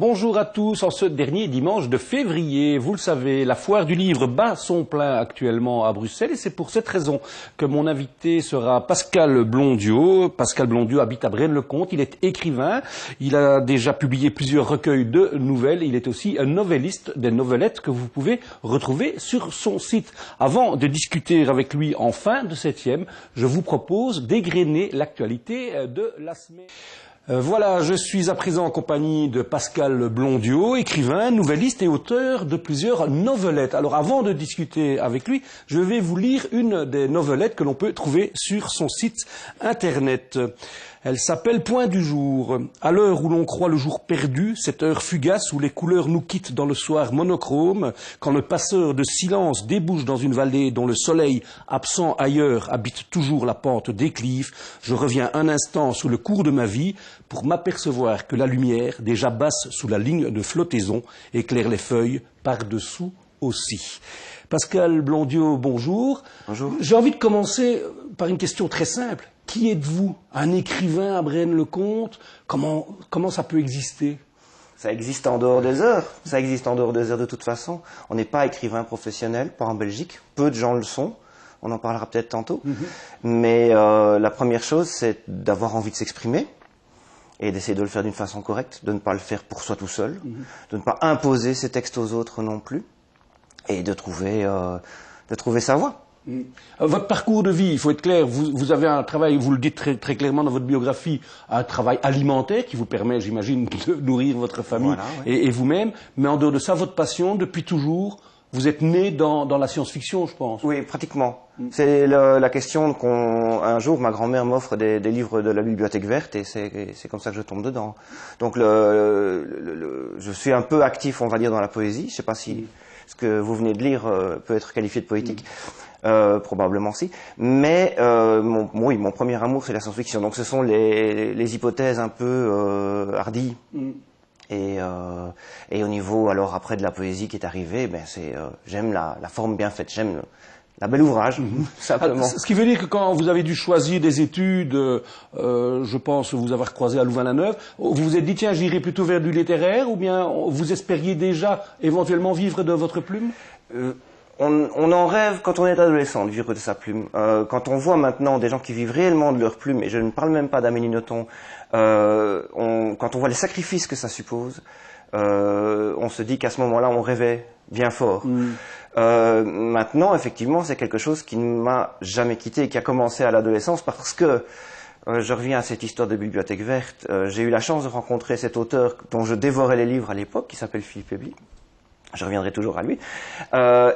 Bonjour à tous, en ce dernier dimanche de février, vous le savez, la foire du livre bat son plein actuellement à Bruxelles et c'est pour cette raison que mon invité sera Pascal Blondiau. Pascal Blondiau habite à Braine-le-Comte, il est écrivain, il a déjà publié plusieurs recueils de nouvelles, il est aussi un novelliste des novelettes que vous pouvez retrouver sur son site. Avant de discuter avec lui en fin de septième, je vous propose d'égrener l'actualité de la semaine. Voilà, je suis à présent en compagnie de Pascal Blondiau, écrivain, nouvelliste et auteur de plusieurs novelettes. Alors avant de discuter avec lui, je vais vous lire une des novelettes que l'on peut trouver sur son site internet. Elle s'appelle Point du jour. À l'heure où l'on croit le jour perdu, cette heure fugace où les couleurs nous quittent dans le soir monochrome, quand le passeur de silence débouche dans une vallée dont le soleil, absent ailleurs, habite toujours la pente déclive, je reviens un instant sous le cours de ma vie pour m'apercevoir que la lumière, déjà basse sous la ligne de flottaison, éclaire les feuilles par-dessous aussi. Pascal Blondiau, bonjour. Bonjour. J'ai envie de commencer par une question très simple. Qui êtes-vous? Un écrivain à Braine-le-Comte? Comment ça peut exister? Ça existe en dehors des heures. Ça existe en dehors des heures de toute façon. On n'est pas écrivain professionnel, pas en Belgique. Peu de gens le sont. On en parlera peut-être tantôt. Mais la première chose, c'est d'avoir envie de s'exprimer et d'essayer de le faire d'une façon correcte, de ne pas le faire pour soi tout seul, de ne pas imposer ses textes aux autres non plus, et de trouver sa voie. Votre parcours de vie, il faut être clair, vous avez un travail, vous le dites très clairement dans votre biographie, un travail alimentaire qui vous permet, j'imagine, de nourrir votre famille voilà, ouais. et vous-même, mais en dehors de ça, votre passion, depuis toujours, vous êtes né dans la science-fiction, je pense. Oui, pratiquement. C'est la question qu'un jour, ma grand-mère m'offre des livres de la bibliothèque verte et c'est comme ça que je tombe dedans. Donc je suis un peu actif, on va dire, dans la poésie. Je ne sais pas si ce que vous venez de lire peut être qualifié de poétique. Probablement si. Mais mon premier amour, c'est la science-fiction. Donc ce sont les hypothèses un peu hardies. Et au niveau, alors après de la poésie qui est arrivée, j'aime la forme bien faite, j'aime la bel ouvrage, simplement. Ce qui veut dire que quand vous avez dû choisir des études, je pense vous avoir croisé à Louvain-la-Neuve, vous vous êtes dit tiens j'irai plutôt vers du littéraire ou bien vous espériez déjà éventuellement vivre de votre plume? On en rêve quand on est adolescent de vivre de sa plume. Quand on voit maintenant des gens qui vivent réellement de leur plume, et je ne parle même pas d'Amélie Nothomb, quand on voit les sacrifices que ça suppose, on se dit qu'à ce moment-là, on rêvait bien fort. Maintenant, effectivement, c'est quelque chose qui ne m'a jamais quitté et qui a commencé à l'adolescence parce que, je reviens à cette histoire de bibliothèque verte, j'ai eu la chance de rencontrer cet auteur dont je dévorais les livres à l'époque, qui s'appelle Philippe Ebli. Je reviendrai toujours à lui.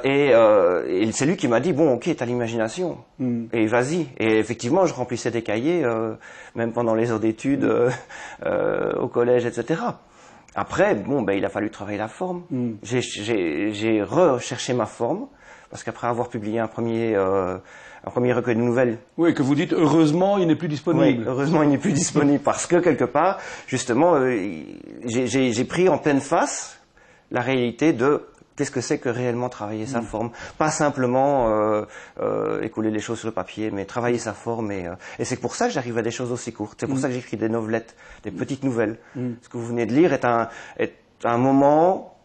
Et c'est lui qui m'a dit, bon, ok, t'as l'imagination, et vas-y. Et effectivement, je remplissais des cahiers, même pendant les heures d'études, au collège, etc. Après, il a fallu travailler la forme. J'ai recherché ma forme, parce qu'après avoir publié un premier recueil de nouvelles. Oui, que vous dites, heureusement, il n'est plus disponible. Oui, heureusement, il n'est plus disponible, parce que quelque part, justement, j'ai pris en pleine face la réalité de qu'est-ce que c'est que réellement travailler sa forme. Pas simplement écouler les choses sur le papier, mais travailler sa forme. Et c'est pour ça que j'arrive à des choses aussi courtes. C'est pour ça que j'écris des novelettes, des petites nouvelles. Ce que vous venez de lire est un moment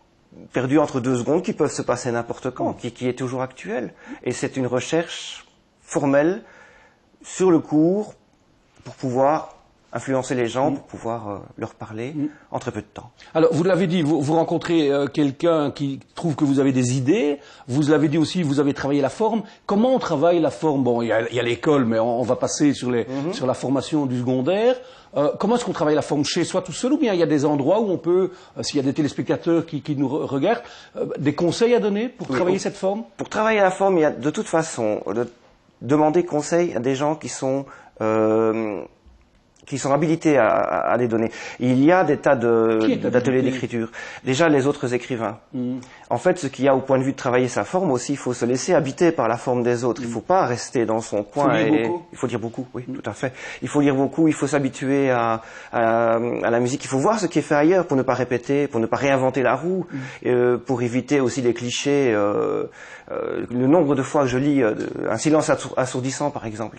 perdu entre 2 secondes qui peuvent se passer n'importe quand, qui est toujours actuel. Et c'est une recherche formelle sur le cours pour pouvoir influencer les gens, pour pouvoir leur parler en très peu de temps. Alors, vous l'avez dit, vous rencontrez quelqu'un qui trouve que vous avez des idées, vous l'avez dit aussi, vous avez travaillé la forme. Comment on travaille la forme? Bon, il y a l'école, mais on va passer sur la formation du secondaire. Comment est-ce qu'on travaille la forme chez soi tout seul, ou bien il y a des endroits où on peut, s'il y a des téléspectateurs qui nous regardent, des conseils à donner pour travailler cette forme? Pour travailler la forme, il y a de toute façon de demander conseil à des gens qui sont habilités à les donner. Il y a des tas d'ateliers d'écriture. Déjà, les autres écrivains. En fait, ce qu'il y a au point de vue de travailler sa forme aussi, il faut se laisser habiter par la forme des autres. Il ne faut pas rester dans son coin. Il faut lire beaucoup, oui, tout à fait. Il faut lire beaucoup, il faut s'habituer à la musique. Il faut voir ce qui est fait ailleurs pour ne pas répéter, pour ne pas réinventer la roue, pour éviter aussi les clichés. Le nombre de fois que je lis un silence assourdissant, par exemple,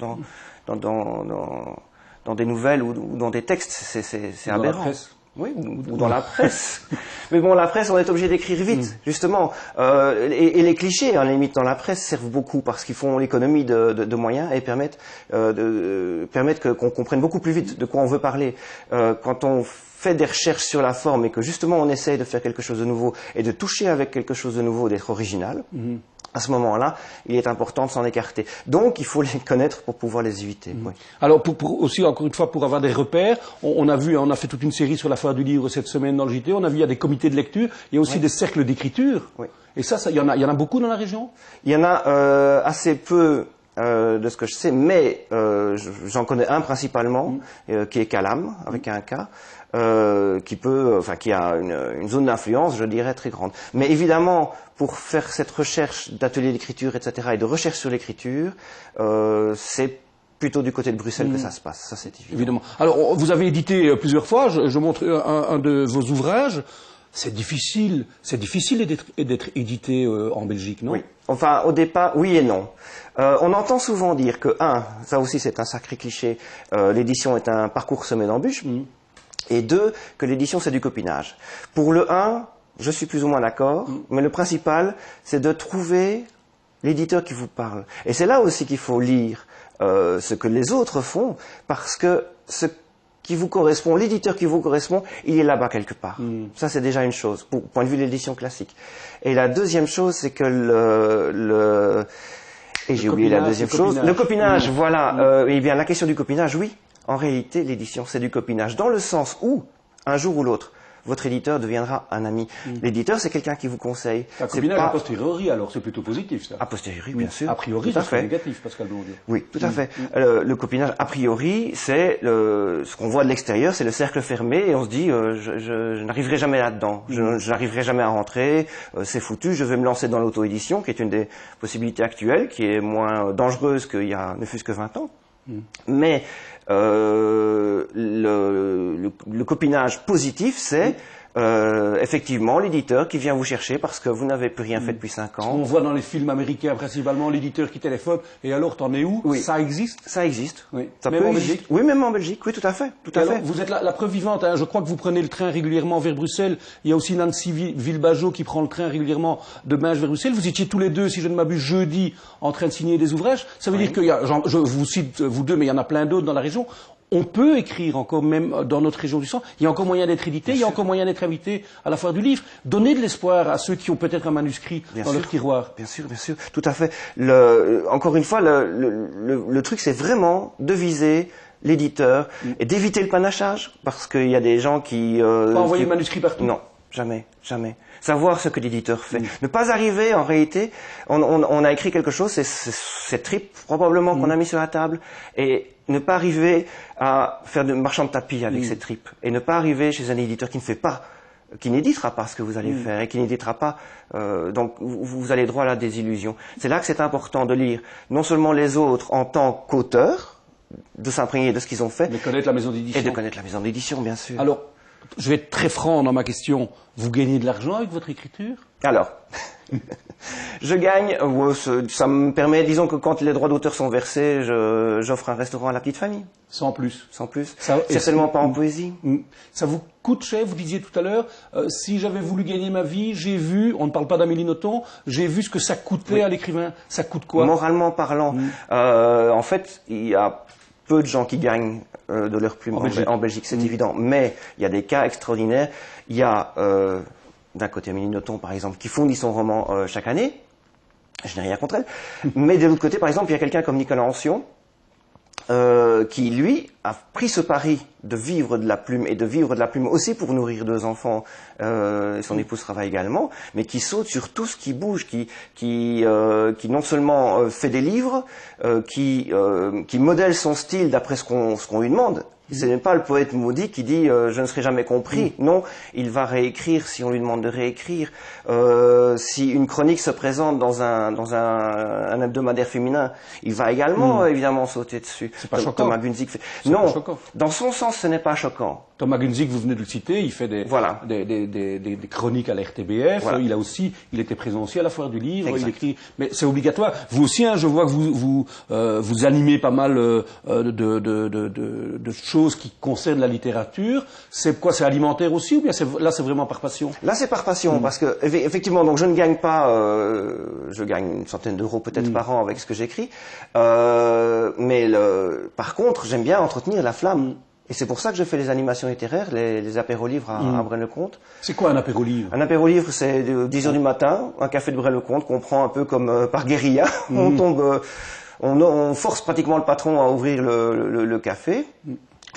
dans des nouvelles ou dans des textes, c'est aberrant. Oui, ou dans la presse. Mais bon, la presse, on est obligé d'écrire vite, justement. Et les clichés, à la limite, dans la presse, servent beaucoup parce qu'ils font l'économie de moyens et permettent qu'on comprenne beaucoup plus vite de quoi on veut parler. Quand on fait des recherches sur la forme et que justement on essaye de faire quelque chose de nouveau et de toucher avec quelque chose de nouveau, d'être original, à ce moment-là, il est important de s'en écarter. Donc, il faut les connaître pour pouvoir les éviter. Oui. Alors, aussi, encore une fois, pour avoir des repères, on a fait toute une série sur la foire du livre cette semaine dans le JT, on a vu, il y a des comités de lecture, il y a aussi des cercles d'écriture. Oui. Et ça, il y en a beaucoup dans la région? Il y en a assez peu de ce que je sais, mais j'en connais un principalement, qui est Calam, avec un K. Qui a une zone d'influence, je dirais, très grande. Mais évidemment, pour faire cette recherche d'ateliers d'écriture, etc., et de recherche sur l'écriture, c'est plutôt du côté de Bruxelles que ça se passe. Ça, c'est évident. Alors, vous avez édité plusieurs fois. Je montre un de vos ouvrages. C'est difficile d'être édité en Belgique, non? Oui. Enfin, au départ, oui et non. On entend souvent dire que, ça aussi c'est un sacré cliché, l'édition est un parcours semé d'embûches. Et 2, que l'édition, c'est du copinage. Pour le 1, je suis plus ou moins d'accord, mais le principal, c'est de trouver l'éditeur qui vous parle. Et c'est là aussi qu'il faut lire ce que les autres font, parce que ce qui vous correspond, l'éditeur qui vous correspond, il est là-bas quelque part. Ça, c'est déjà une chose, pour point de vue de l'édition classique. Et la deuxième chose, c'est que j'ai oublié la deuxième chose. Le copinage, voilà. Eh bien, la question du copinage, oui. En réalité, l'édition, c'est du copinage, dans le sens où, un jour ou l'autre, votre éditeur deviendra un ami. L'éditeur, c'est quelqu'un qui vous conseille. Un copinage a posteriori, alors c'est plutôt positif, ça. A posteriori, bien sûr. A priori, c'est négatif, Pascal Blondiau. Oui, tout à fait. Le copinage, a priori, c'est ce qu'on voit de l'extérieur, c'est le cercle fermé, et on se dit, je n'arriverai jamais là-dedans, je n'arriverai jamais à rentrer, c'est foutu, je vais me lancer dans l'auto-édition, qui est une des possibilités actuelles, qui est moins dangereuse qu'il y a ne fût-ce que 20 ans. Mais le copinage positif, c'est effectivement l'éditeur qui vient vous chercher parce que vous n'avez plus rien fait depuis 5 ans. On voit dans les films américains principalement l'éditeur qui téléphone et alors t'en es où? Oui. Ça existe? Ça existe. Oui. Ça même peut en Belgique? Oui, même en Belgique. Oui, tout à fait. Tout à fait. Vous êtes la preuve vivante. Hein. Je crois que vous prenez le train régulièrement vers Bruxelles. Il y a aussi Nancy Vilbageau qui prend le train régulièrement de Binge vers Bruxelles. Vous étiez tous les deux, si je ne m'abuse, jeudi en train de signer des ouvrages. Ça veut dire qu'il y a, je vous cite vous deux, mais il y en a plein d'autres dans la région. On peut écrire encore, même dans notre région du Centre. Il y a encore moyen d'être édité, il y a encore moyen d'être invité à la foire du livre. Donner de l'espoir à ceux qui ont peut-être un manuscrit dans leur tiroir. Bien sûr, tout à fait. Encore une fois, le truc, c'est vraiment de viser l'éditeur et d'éviter le panachage, parce qu'il y a des gens qui... Pas envoyer le manuscrit partout. Non, jamais. Savoir ce que l'éditeur fait. Ne pas arriver, en réalité, on a écrit quelque chose, c'est cette tripe probablement qu'on a mis sur la table, et ne pas arriver à faire de marchand de tapis avec cette tripe, et ne pas arriver chez un éditeur qui ne fait pas, qui n'éditera pas ce que vous allez faire, et qui n'éditera pas, donc vous allez droit à la désillusion. C'est là que c'est important de lire non seulement les autres en tant qu'auteur, de s'imprégner de ce qu'ils ont fait, de connaître la maison d'édition. Et de connaître la maison d'édition, bien sûr. Alors, je vais être très franc dans ma question. Vous gagnez de l'argent avec votre écriture? Alors, je gagne, ça me permet, disons que quand les droits d'auteur sont versés, j'offre un restaurant à la petite famille. Sans plus. Sans plus. Certainement pas en poésie. Ça vous coûte cher, vous disiez tout à l'heure, si j'avais voulu gagner ma vie, j'ai vu, on ne parle pas d'Amélie Nothomb, j'ai vu ce que ça coûtait à l'écrivain. Ça coûte quoi? Moralement parlant, en fait, il y a peu de gens qui gagnent de leur plume en Belgique, c'est évident. Mais il y a des cas extraordinaires. Il y a d'un côté Amélie Nothomb, par exemple, qui fournit son roman chaque année. Je n'ai rien contre elle. Mais de l'autre côté, par exemple, il y a quelqu'un comme Nicolas Ancion, qui, lui, a pris ce pari de vivre de la plume, et de vivre de la plume aussi pour nourrir 2 enfants, et son épouse travaille également, mais qui saute sur tout ce qui bouge, qui non seulement fait des livres, qui modèle son style d'après ce qu'on lui demande. Ce n'est pas le poète maudit qui dit je ne serai jamais compris. Non, il va réécrire si on lui demande de réécrire. Si une chronique se présente dans un hebdomadaire féminin, il va également évidemment sauter dessus. C'est pas choquant. Thomas Gunzig fait. Non, dans son sens, ce n'est pas choquant. Thomas Gunzig, vous venez de le citer, il fait des chroniques à la RTBF. Voilà. Il était présent aussi à la Foire du Livre. Exact. Il écrit, mais c'est obligatoire. Vous aussi, hein, je vois que vous animez pas mal de choses qui concernent la littérature. C'est quoi? C'est alimentaire aussi, ou bien là c'est vraiment par passion? Là c'est par passion, parce que effectivement, donc je ne gagne pas, je gagne une centaine d'euros peut-être par an avec ce que j'écris, mais par contre, j'aime bien entretenir la flamme. Et c'est pour ça que je fais les animations littéraires, les apéros-livres à Braine-le-Comte. C'est quoi un apéro-livre? Un apéro-livre, c'est 10 heures du matin, un café de Braine-le-Comte qu'on prend un peu comme par guérilla. On force pratiquement le patron à ouvrir le café.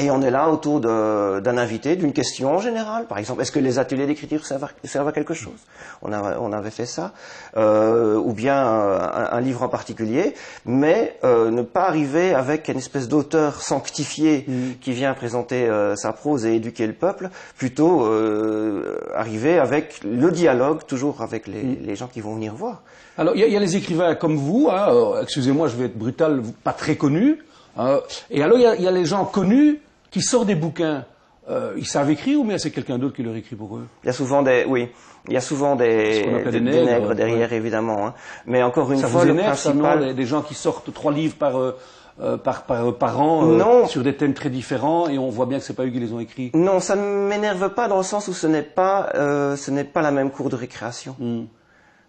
Et on est là autour d'un invité, d'une question en général. Par exemple, est-ce que les ateliers d'écriture servent à quelque chose? On avait fait ça. Ou bien un livre en particulier. Mais ne pas arriver avec une espèce d'auteur sanctifié qui vient présenter sa prose et éduquer le peuple. Plutôt arriver avec le dialogue, toujours avec les gens qui vont venir voir. Alors, il y a les écrivains comme vous, hein, excusez-moi, je vais être brutal, pas très connus. Et alors, il y a les gens connus qui sortent des bouquins. Ils savent écrire, ou bien c'est quelqu'un d'autre qui leur écrit pour eux? Il y a souvent des nègres derrière, évidemment. Hein. Mais encore une fois, le principal... des gens qui sortent 3 livres par an sur des thèmes très différents, et on voit bien que c'est pas eux qui les ont écrits. Non, ça ne m'énerve pas dans le sens où ce n'est pas la même cour de récréation.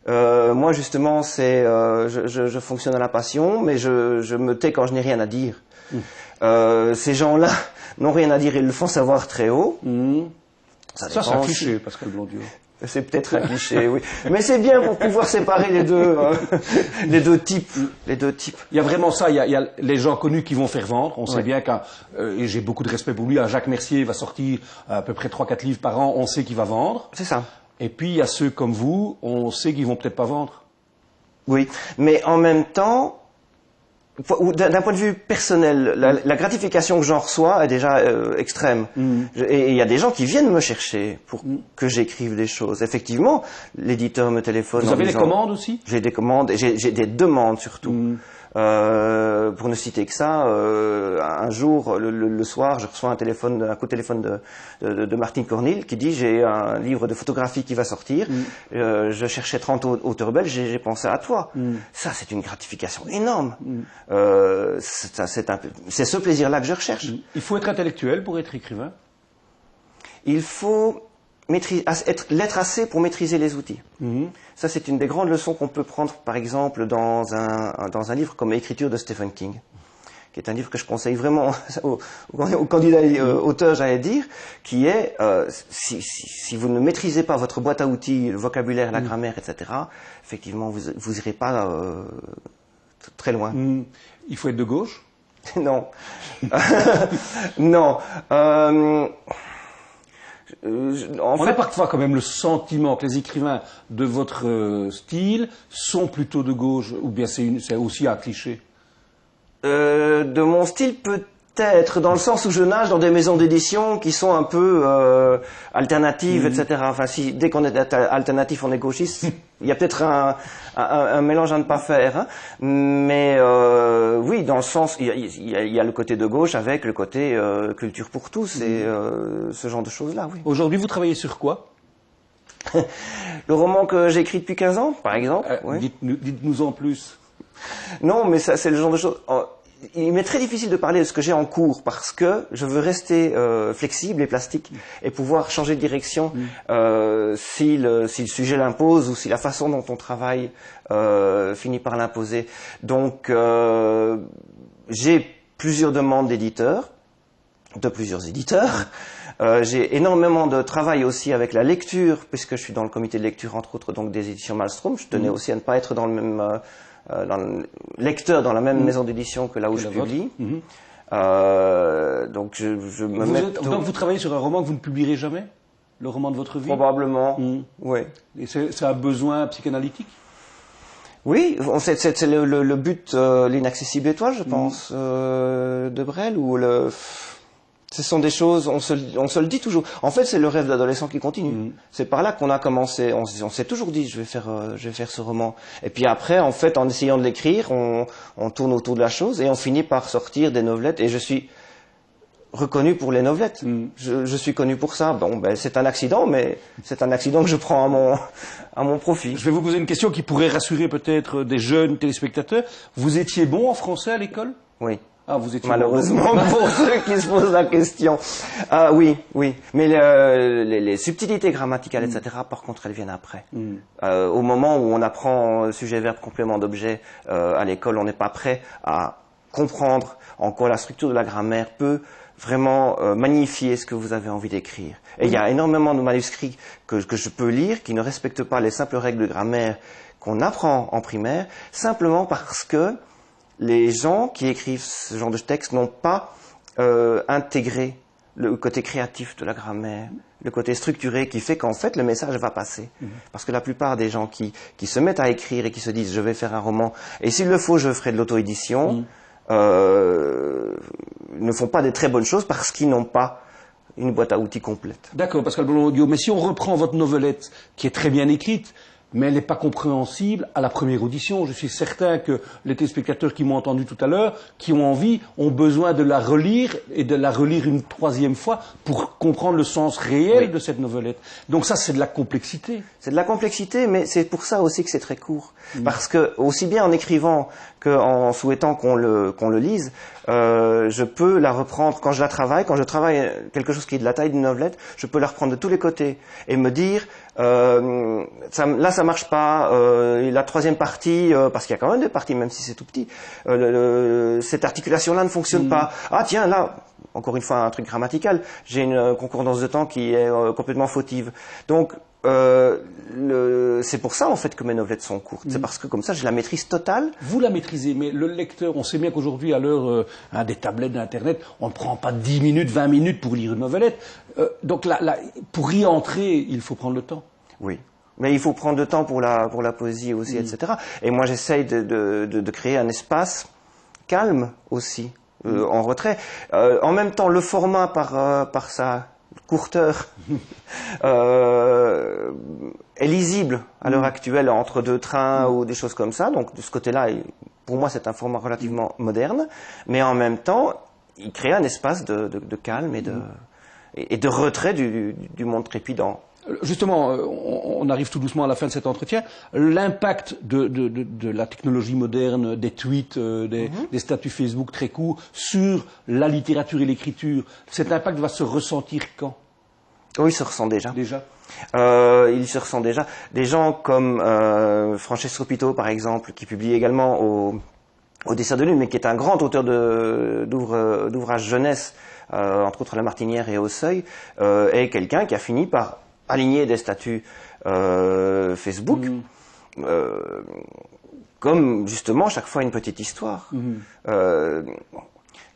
Moi, justement, je fonctionne à la passion, mais je me tais quand je n'ai rien à dire. Ces gens-là n'ont rien à dire et le font savoir très haut. Ça c'est un cliché, Pascal Blondiau. C'est peut-être un cliché, oui. Mais c'est bien pour pouvoir séparer les deux types. Il y a vraiment ça. Il y a les gens connus qui vont faire vendre. On sait bien et j'ai beaucoup de respect pour lui, Jacques Mercier va sortir à peu près 3-4 livres par an. On sait qu'il va vendre. C'est ça. Et puis, il y a ceux comme vous, on sait qu'ils vont peut-être pas vendre. Oui, mais en même temps, d'un point de vue personnel, la gratification que j'en reçois est déjà extrême. Et il y a des gens qui viennent me chercher pour que j'écrive des choses. Effectivement, l'éditeur me téléphone. Vous avez des commandes aussi? J'ai des commandes, et j'ai des demandes surtout. Pour ne citer que ça, un jour, le soir, je reçois un coup de téléphone de Martine Cornil qui dit: j'ai un livre de photographie qui va sortir, je cherchais 30 auteurs belges, j'ai pensé à toi. Ça, c'est une gratification énorme. C'est ce plaisir-là que je recherche. Il faut être intellectuel pour être écrivain? Il faut l'être assez pour maîtriser les outils. Ça, c'est une des grandes leçons qu'on peut prendre, par exemple, dans un livre comme Écriture de Stephen King, qui est un livre que je conseille vraiment aux candidats auteurs, j'allais dire, qui est, si vous ne maîtrisez pas votre boîte à outils, le vocabulaire, la grammaire, etc., effectivement, vous irez pas très loin. Il faut être de gauche? Non. Non. On a parfois quand même le sentiment que les écrivains de votre style sont plutôt de gauche, ou bien c'est aussi un cliché? De mon style, peut-être, dans le sens où je nage dans des maisons d'édition qui sont un peu alternatives, etc. Enfin, dès qu'on est alternatif, on est gauchiste. Il y a peut-être un mélange à ne pas faire. Hein. Mais oui, dans le sens, il y a le côté de gauche avec le côté culture pour tous et ce genre de choses-là, oui. Aujourd'hui, vous travaillez sur quoi? Le roman que j'ai écrit depuis 15 ans, par exemple. Oui. Dites-nous en plus. Non, mais ça, c'est le genre de choses... Il m'est très difficile de parler de ce que j'ai en cours parce que je veux rester flexible et plastique et pouvoir changer de direction si le sujet l'impose ou si la façon dont on travaille finit par l'imposer. Donc, j'ai plusieurs demandes d'éditeurs, de plusieurs éditeurs. J'ai énormément de travail aussi avec la lecture puisque je suis dans le comité de lecture, entre autres, donc des éditions Malmström. Je tenais aussi à ne pas être dans le même... lecteur dans la même maison d'édition que là où je publie. Donc je me mets... Donc vous travaillez sur un roman que vous ne publierez jamais? Le roman de votre vie? Probablement, oui. Et c'est un besoin psychanalytique? Oui, c'est le but, l'inaccessible étoile, je pense, de Brel, où ce sont des choses, on se le dit toujours. En fait, c'est le rêve d'adolescent qui continue. C'est par là qu'on a commencé. On s'est toujours dit, je vais faire ce roman. Et puis après, en fait, en essayant de l'écrire, on tourne autour de la chose et on finit par sortir des novelettes. Et je suis reconnu pour les novelettes. Je suis connu pour ça. Bon, ben, c'est un accident, mais c'est un accident que je prends à mon profit. Je vais vous poser une question qui pourrait rassurer peut-être des jeunes téléspectateurs. Vous étiez bon en français à l'école? Oui. Ah, vous étiez malheureusement pour ceux qui se posent la question. Oui. Mais les subtilités grammaticales, etc., par contre, elles viennent après. Au moment où on apprend sujet, verbe, complément d'objet à l'école, on n'est pas prêt à comprendre en quoi la structure de la grammaire peut vraiment magnifier ce que vous avez envie d'écrire. Et il y a énormément de manuscrits que je peux lire qui ne respectent pas les simples règles de grammaire qu'on apprend en primaire, simplement parce que les gens qui écrivent ce genre de texte n'ont pas intégré le côté créatif de la grammaire, le côté structuré qui fait qu'en fait le message va passer. Parce que la plupart des gens qui se mettent à écrire et qui se disent je vais faire un roman et s'il le faut je ferai de l'auto-édition, ne font pas des très bonnes choses parce qu'ils n'ont pas une boîte à outils complète. D'accord, Pascal Blondiot, mais si on reprend votre novelette qui est très bien écrite, mais elle n'est pas compréhensible à la première audition. Je suis certain que les téléspectateurs qui m'ont entendu tout à l'heure, qui ont envie, ont besoin de la relire et de la relire une troisième fois pour comprendre le sens réel de cette novelette. Donc ça, c'est de la complexité. C'est de la complexité, mais c'est pour ça aussi que c'est très court. Parce que, aussi bien en écrivant qu'en souhaitant qu'on le lise, je peux la reprendre quand je la travaille, quand je travaille quelque chose qui est de la taille d'une novelette, je peux la reprendre de tous les côtés et me dire là ça marche pas, la troisième partie, parce qu'il y a quand même des parties même si c'est tout petit, cette articulation là ne fonctionne pas. Ah tiens là, encore une fois un truc grammatical, j'ai une concordance de temps qui est complètement fautive. Donc c'est pour ça en fait que mes novelettes sont courtes. C'est parce que comme ça j'ai la maîtrise totale. Vous la maîtrisez, mais le lecteur, on sait bien qu'aujourd'hui à l'heure des tablettes d'internet, on ne prend pas 10 minutes, 20 minutes pour lire une novelette. Donc pour y entrer, il faut prendre le temps. Oui. Mais il faut prendre le temps pour la poésie aussi, etc. Et moi j'essaye de créer un espace calme aussi, en retrait. En même temps, le format par sa courteur est lisible à l'heure actuelle entre deux trains ou des choses comme ça. Donc de ce côté-là, pour moi, c'est un format relativement moderne. Mais en même temps, il crée un espace de calme et de retrait du monde trépidant. Justement, on arrive tout doucement à la fin de cet entretien. L'impact de la technologie moderne, des tweets, des statuts Facebook très courts sur la littérature et l'écriture, cet impact va se ressentir quand? Oui, il se ressent déjà. Il se ressent déjà. Des gens comme Francesco Pito, par exemple, qui publie également au Dessin de Lune, mais qui est un grand auteur d'ouvrages jeunesse, entre autres La Martinière et Au Seuil, est quelqu'un qui a fini par aligner des statuts Facebook, comme justement chaque fois une petite histoire.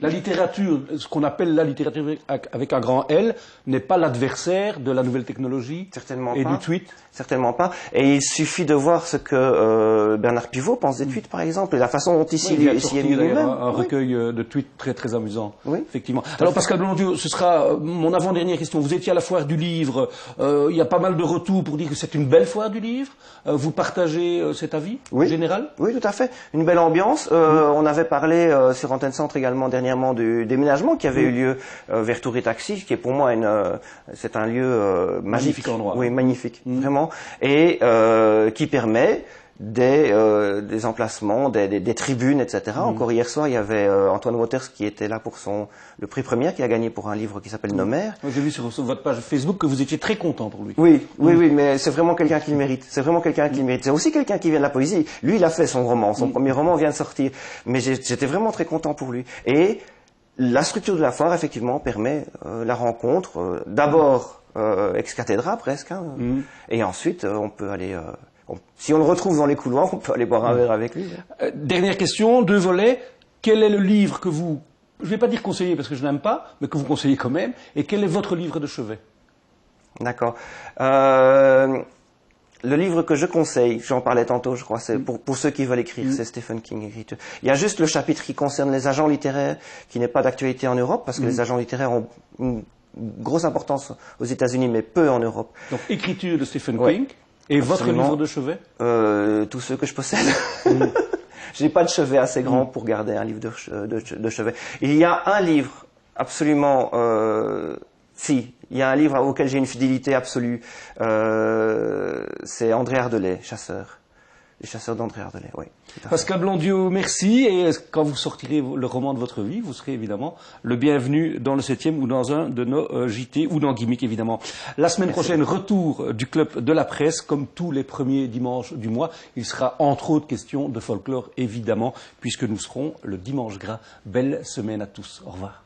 La littérature, ce qu'on appelle la littérature avec un grand L, n'est pas l'adversaire de la nouvelle technologie et du tweet. Certainement pas. Et il suffit de voir ce que Bernard Pivot pense des tweets, par exemple, et la façon dont il s'y est mis lui-même. Un recueil de tweets très très amusant. Oui. Effectivement. Alors Pascal Blondiot, ce sera mon avant-dernière question. Vous étiez à la foire du livre. Il y a pas mal de retours pour dire que c'est une belle foire du livre. Vous partagez cet avis général? Oui, tout à fait. Une belle ambiance. On avait parlé sur Antenne Centre également dernièrement du déménagement qui avait eu lieu vers Tour et Taxi, qui est pour moi c'est un lieu magique. Magnifique endroit. Oui, magnifique, vraiment. Et qui permet des emplacements, des tribunes, etc. Encore hier soir, il y avait Antoine Waters qui était là pour le prix Première qu'il a gagné pour un livre qui s'appelle Nos mères. J'ai vu sur votre page Facebook que vous étiez très content pour lui. Oui, mais c'est vraiment quelqu'un qui le mérite. C'est vraiment quelqu'un qui le mérite. C'est aussi quelqu'un qui vient de la poésie. Lui, il a fait son roman. Son premier roman vient de sortir. Mais j'étais vraiment très content pour lui. Et la structure de la foire, effectivement, permet la rencontre, d'abord ex cathedra presque, et ensuite on peut aller... si on le retrouve dans les couloirs, on peut aller boire un verre avec lui. Dernière question, 2 volets. Quel est le livre que vous, je ne vais pas dire conseiller parce que je n'aime pas, mais que vous conseillez quand même, et quel est votre livre de chevet? D'accord. Le livre que je conseille, j'en parlais tantôt, je crois, c'est pour ceux qui veulent écrire, c'est Stephen King écriture. Il y a juste le chapitre qui concerne les agents littéraires, qui n'est pas d'actualité en Europe, parce que les agents littéraires ont une grosse importance aux États-Unis, mais peu en Europe. Donc écriture de Stephen King. Et votre livre de chevet? Tous ceux que je possède. Je n'ai pas de chevet assez grand pour garder un livre de chevet. Il y a un livre absolument. Si, il y a un livre auquel j'ai une fidélité absolue. C'est André Ardelais, Chasseurs. Les Chasseurs d'André Ardelais, oui. Pascal Blondiau, merci. Et quand vous sortirez le roman de votre vie, vous serez évidemment le bienvenu dans le 7e ou dans un de nos JT ou dans Gimmick, évidemment. La semaine prochaine, retour du Club de la Presse, comme tous les premiers dimanches du mois. Il sera entre autres question de folklore, évidemment, puisque nous serons le dimanche gras. Belle semaine à tous. Au revoir.